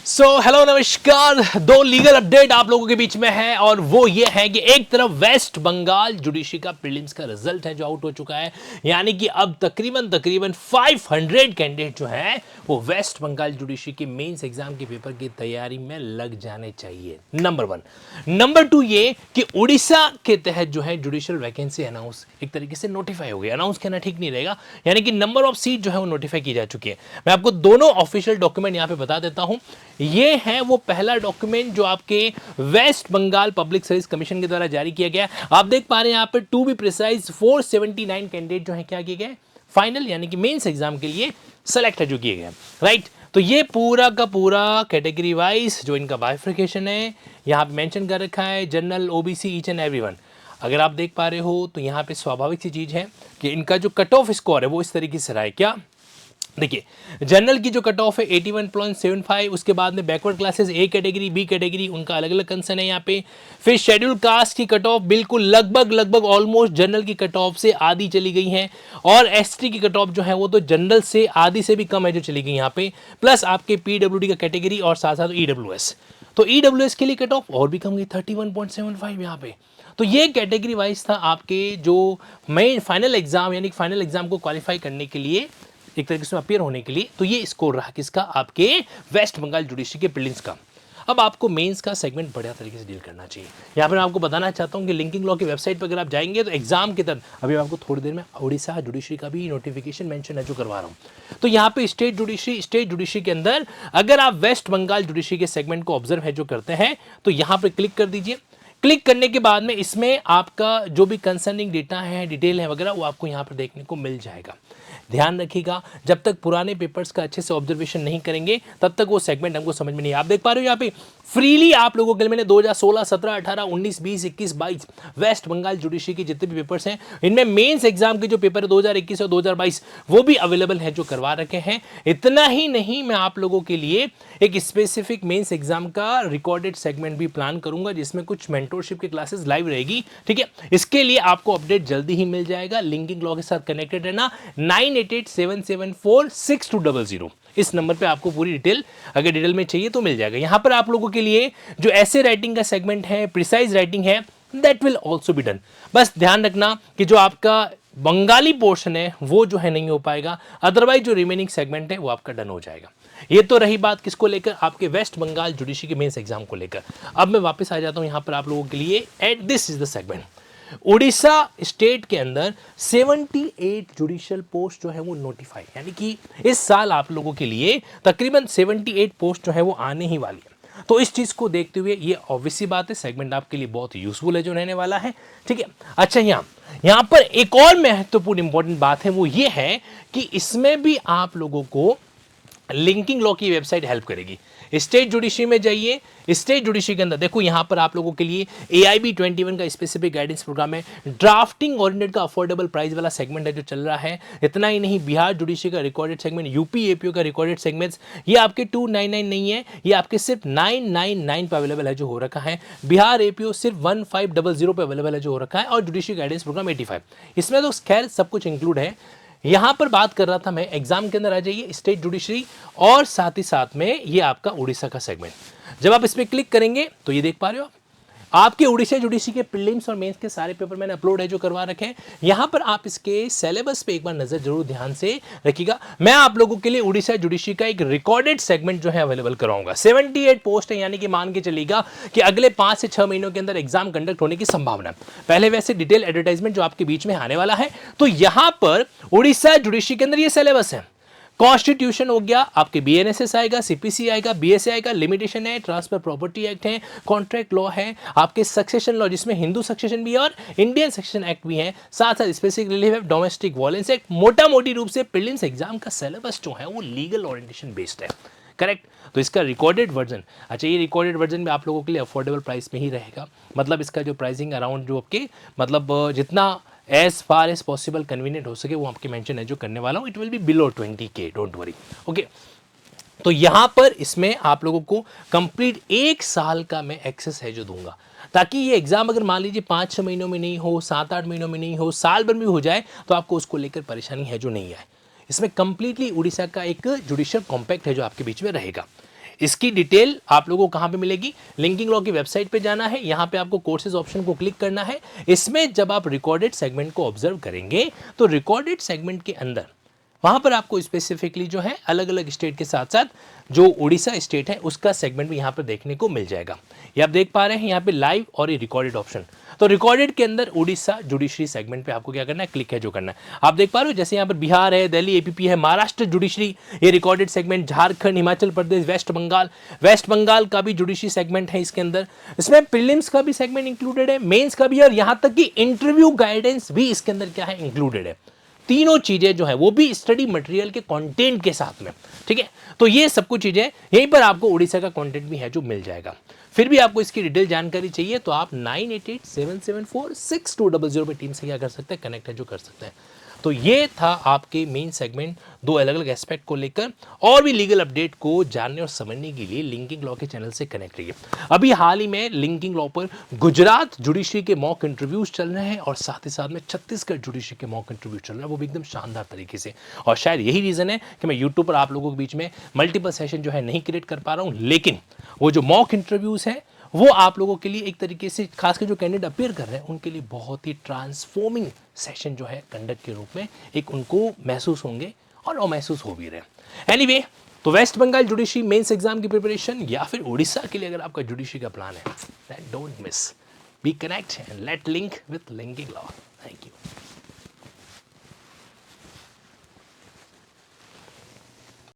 Hello नमस्कार। दो legal update आप लोगों के बीच में है और वो ये है कि एक तरफ वेस्ट बंगाल जुडिशरी का प्रीलिम्स का रिजल्ट है जो आउट हो चुका है, यानी कि अब तकरीबन 500 कैंडिडेट जो है वो वेस्ट बंगाल जुडिशरी के मेंस एग्जाम के पेपर की तैयारी में लग जाने चाहिए। नंबर 1। नंबर 2 ये कि उड़ीसा के तहत जो है जुडिशियल वैकेंसी अनाउंस एक तरीके से नोटिफाई हो गई। अनाउंस कहना ठीक नहीं रहेगा, यानी कि नंबर ऑफ सीट जो है वो नोटिफाई की जा चुकी है। मैं आपको दोनों ऑफिशियल डॉक्यूमेंट यहां पे बता देता हूं। ये है वो पहला डॉक्यूमेंट जो आपके West Bengal public service commission के द्वारा जारी किया गया। आप देख पा रहे हैं यहां पे टू बी प्रिसाइज 479 कैंडिडेट जो है क्या किए गए, फाइनल यानी कि मेंस एग्जाम के लिए सेलेक्ट है जो किए गए, राइट। तो ये पूरा का पूरा कैटेगरी वाइज जो इनका बाइफिकेशन है यहां पे मेंशन कर रखा है, general, OBC, each and everyone. अगर आप देख पा रहे हो तो यहां पे स्वाभाविक सी चीज है कि इनका जो कट ऑफ स्कोर है वो इस तरीके से रहा है। क्या देखिए, जनरल की जो कट ऑफ है 81.75, उसके बाद में backward classes A category, B category, उनका अलग अलग कंसर्न है यहाँ पे। फिर शेड्यूल कास्ट की कट ऑफ बिल्कुल लगभग ऑलमोस्ट जनरल की कट ऑफ से आधी चली गई है, और एसटी की कट ऑफ जो है वो तो जनरल से आधी से भी कम है जो चली गई यहाँ पे, प्लस आपके पीडब्ल्यूडी का कैटेगरी और साथ साथ ईडब्ल्यूएस। तो ईडब्ल्यूएस के लिए कट ऑफ और भी कम गई 31.75 यहाँ पे। तो ये कैटेगरी वाइज था आपके जो मेन फाइनल एग्जाम, यानी फाइनल एग्जाम को क्वालिफाई करने के लिए, एक तरीके से अपियर होने के लिए। तो ये स्कोर रहा किसका, आपके वेस्ट बंगाल जुडिशरी के प्रीलिम्स का। अब आपको मेंस का सेगमेंट बढ़िया तरीके से डील करना चाहिए। यहाँ पर मैं आपको बताना चाहता हूँ कि लिंकिंग लॉ की वेबसाइट पर अगर आप जाएंगे तो एग्जाम के तहत अभी आपको थोड़ी देर में उड़ीसा जुडिशरी का भी नोटिफिकेशन मेंशन है जो करवा रहा हूँ। तो यहाँ पे स्टेट जुडिशरी के अंदर अगर आप वेस्ट बंगाल जुडिशरी के सेगमेंट को ऑब्जर्व है जो करते हैं तो यहाँ पर क्लिक कर दीजिए। क्लिक करने के बाद में इसमें आपका जो भी कंसर्निंग डेटा है, डिटेल है वगैरह, वो आपको यहाँ पर देखने को मिल जाएगा। ध्यान रखिएगा, जब तक पुराने पेपर्स का अच्छे से ऑब्जर्वेशन नहीं करेंगे तब तक वो सेगमेंट हमको समझ में नहीं। आप देख पा रहे हो यहाँ पे फ्रीली आप लोगों के लिए मैंने 2016, 17, 18, 19, 20, 21, 22 वेस्ट बंगाल जुडिशरी के जितने भी पेपर्स हैं इनमें मेंस एग्जाम के जो पेपर है 2021 और 2022 वो भी अवेलेबल है जो करवा रखे हैं। इतना ही नहीं, मैं आप लोगों के लिए एक स्पेसिफिक मेंस एग्जाम का रिकॉर्डेड सेगमेंट भी प्लान करूंगा जिसमें कुछ मेंटोरशिप की क्लासेस लाइव रहेगी, ठीक है। इसके लिए आपको अपडेट जल्दी ही मिल जाएगा। लिंकिंग लॉ के साथ कनेक्टेड रहना, 9887746200 इस नंबर पे आपको पूरी डिटेल अगर डिटेल में चाहिए तो मिल जाएगा। यहां पर आप लोगों के लिए जो ऐसे राइटिंग का सेगमेंट है, प्रिसाइज राइटिंग है, that will also be done. बस ध्यान रखना कि जो आपका बंगाली पोर्शन है वो जो है नहीं हो पाएगा, अदरवाइज जो रिमेनिंग सेगमेंट है वो आपका डन हो जाएगा। ये तो रही बात किसको लेकर, आपके वेस्ट बंगाल जुडिशरी के मेंस एग्जाम को लेकर। अब मैं वापस आ जाता हूं यहां पर आप लोगों के लिए, and this is the segment. Orissa state के अंदर 78 जुडिशियल पोस्ट जो है वो नोटिफाई, यानी कि इस साल आप लोगों के लिए तकरीबन 78 पोस्ट जो है वो आने ही वाली है। तो इस चीज को देखते हुए ये ऑब्वियस सी बात है, सेगमेंट आपके लिए बहुत यूजफुल है जो रहने वाला है, ठीक है। अच्छा, यहां पर एक और महत्वपूर्ण इंपॉर्टेंट बात है, वो ये है कि इसमें भी आप लोगों को लिंकिंग लॉ की वेबसाइट हेल्प करेगी। स्टेट जुडिशरी में जाइए, स्टेट जुडिशरी के अंदर देखो यहां पर आप लोगों के लिए AIB 21 का स्पेसिफिक गाइडेंस प्रोग्राम है, ड्राफ्टिंग ओरिएंटेड का अफोर्डेबल प्राइस वाला सेगमेंट है जो चल रहा है। इतना ही नहीं, बिहार जुडिशरी का रिकॉर्डेड सेगमेंट, यूपी APO का रिकॉर्डेड सेगमेंट्स, ये आपके 299 नहीं है, ये आपके सिर्फ 999 पे अवेलेबल है जो हो रखा है। बिहार APO सिर्फ 1500 पे अवेलेबल है जो हो रखा है, और जुडिशरी गाइडेंस प्रोग्राम 85। इसमें तो खैर सब कुछ इंक्लूड है। यहां पर बात कर रहा था मैं, एग्जाम के अंदर आ जाइए, स्टेट जुडिशरी और साथ ही साथ में ये आपका उड़ीसा का सेगमेंट। जब आप इस पर क्लिक करेंगे तो ये देख पा रहे हो आपके उड़ीसा जुडिशरी के प्रीलिम्स और मेंस के सारे पेपर मैंने अपलोड है जो करवा रखे हैं। यहां पर आप इसके सिलेबस पे एक बार नजर जरूर ध्यान से रखिएगा। मैं आप लोगों के लिए उड़ीसा जुडिशरी का एक रिकॉर्डेड सेगमेंट जो है अवेलेबल कराऊंगा। 78 पोस्ट है, यानी कि मान के चलिएगा कि अगले 5 से 6 महीनों के अंदर एग्जाम कंडक्ट होने की संभावना है। पहले वैसे डिटेल एडवर्टाइजमेंट जो आपके बीच में आने वाला है। तो यहां पर उड़ीसा जुडिशरी के अंदर ये सिलेबस है। कॉन्स्टिट्यूशन हो गया, आपके BNSS आएगा, CPC आएगा, BSA आएगा, लिमिटेशन है, ट्रांसफर प्रॉपर्टी एक्ट है, कॉन्ट्रैक्ट लॉ है, आपके सक्सेशन लॉ जिसमें हिंदू सक्सेशन भी है और इंडियन सक्सेशन एक्ट भी है, साथ साथ specific relief of domestic violence act. मोटा मोटी रूप से प्रीलिम्स एग्जाम का सिलेबस जो है वो लीगल ओरिएंटेशन बेस्ड है, करेक्ट। तो इसका रिकॉर्डेड वर्जन, अच्छा ये रिकॉर्डेड वर्जन भी आप लोगों के लिए अफोर्डेबल प्राइस में ही रहेगा। मतलब इसका जो प्राइसिंग अराउंड जो आपके मतलब जितना as far as possible convenient हो सके वो आपके मेंशन है जो करने वाला हूँ। It will be below 20K, don't worry, okay. तो यहां पर इसमें आप लोगों को कंप्लीट 1 साल का मैं एक्सेस है जो दूंगा, ताकि ये एग्जाम अगर मान लीजिए 5-6 महीनों में नहीं हो, 7-8 महीनों में नहीं हो, साल भर में हो जाए तो आपको उसको लेकर परेशानी है जो नहीं आए। इसमें कंप्लीटली उड़ीसा का एक जुडिशियल कॉम्पैक्ट है जो आपके बीच में रहेगा। इसकी डिटेल आप लोगों को कहां पे मिलेगी? लिंकिंग लॉ की वेबसाइट पे जाना है, यहां पे आपको कोर्सेज ऑप्शन को क्लिक करना है। इसमें जब आप रिकॉर्डेड सेगमेंट को ऑब्जर्व करेंगे तो रिकॉर्डेड सेगमेंट के अंदर वहां पर आपको स्पेसिफिकली जो है अलग अलग स्टेट के साथ साथ जो उड़ीसा स्टेट है उसका सेगमेंट भी यहां पर देखने को मिल जाएगा। ये आप देख पा रहे हैं यहाँ पे लाइव और ये रिकॉर्डेड ऑप्शन। तो रिकॉर्डेड के अंदर उड़ीसा जुडिशरी सेगमेंट पे आपको क्या करना है? क्लिक है जो करना है। आप देख पा रहे हो जैसे यहाँ पर बिहार है, दिल्ली एपीपी है, महाराष्ट्र जुडिशरी, ये recorded segment, Jharkhand, Himachal Pradesh, waste Bengal का भी जुडिशरी सेगमेंट है इसके अंदर। इसमें प्रीलिम्स का भी सेगमेंट इंक्लूडेड है, मेंस का भी, और यहां तक कि इंटरव्यू गाइडेंस भी इसके अंदर क्या है? इंक्लूडेड है। तीनों चीजें जो है वो भी स्टडी मटेरियल के कंटेंट के साथ में, ठीक है। तो ये सब कुछ चीजें यहीं पर आपको उड़ीसा का कंटेंट भी है जो मिल जाएगा। फिर भी आपको इसकी डिटेल जानकारी चाहिए तो आप 9887746200 पे टीम से क्या कर सकते हैं? कनेक्ट है जो कर सकते हैं। तो ये था आपके मेन सेगमेंट, दो अलग अलग एस्पेक्ट को लेकर। और भी लीगल अपडेट को जानने और समझने के लिए लिंकिंग लॉ के चैनल से कनेक्ट रहिए। अभी हाल ही में लिंकिंग लॉ पर गुजरात जुडिशरी के मॉक इंटरव्यूज चल रहे हैं और साथ ही साथ में छत्तीसगढ़ जुडिशरी के मॉक इंटरव्यू चल रहा है, वो भी एकदम शानदार तरीके से। और शायद यही रीजन है कि मैं यूट्यूब पर आप लोगों के बीच में मल्टीपल सेशन जो है नहीं क्रिएट कर पा रहा हूँ, लेकिन वो जो मॉक इंटरव्यूज है वो आप लोगों के लिए एक तरीके से, खासकर जो कैंडिडेट अपीयर कर रहे हैं उनके लिए बहुत ही ट्रांसफॉर्मिंग सेशन जो है कंडक्ट के रूप में एक उनको महसूस होंगे और महसूस हो भी रहे। एनीवे, तो West Bengal judiciary mains exam की प्रिपरेशन या फिर उड़ीसा के लिए अगर आपका जुडिशरी का प्लान है, that don't miss, be connect and let link with linking law. Thank you.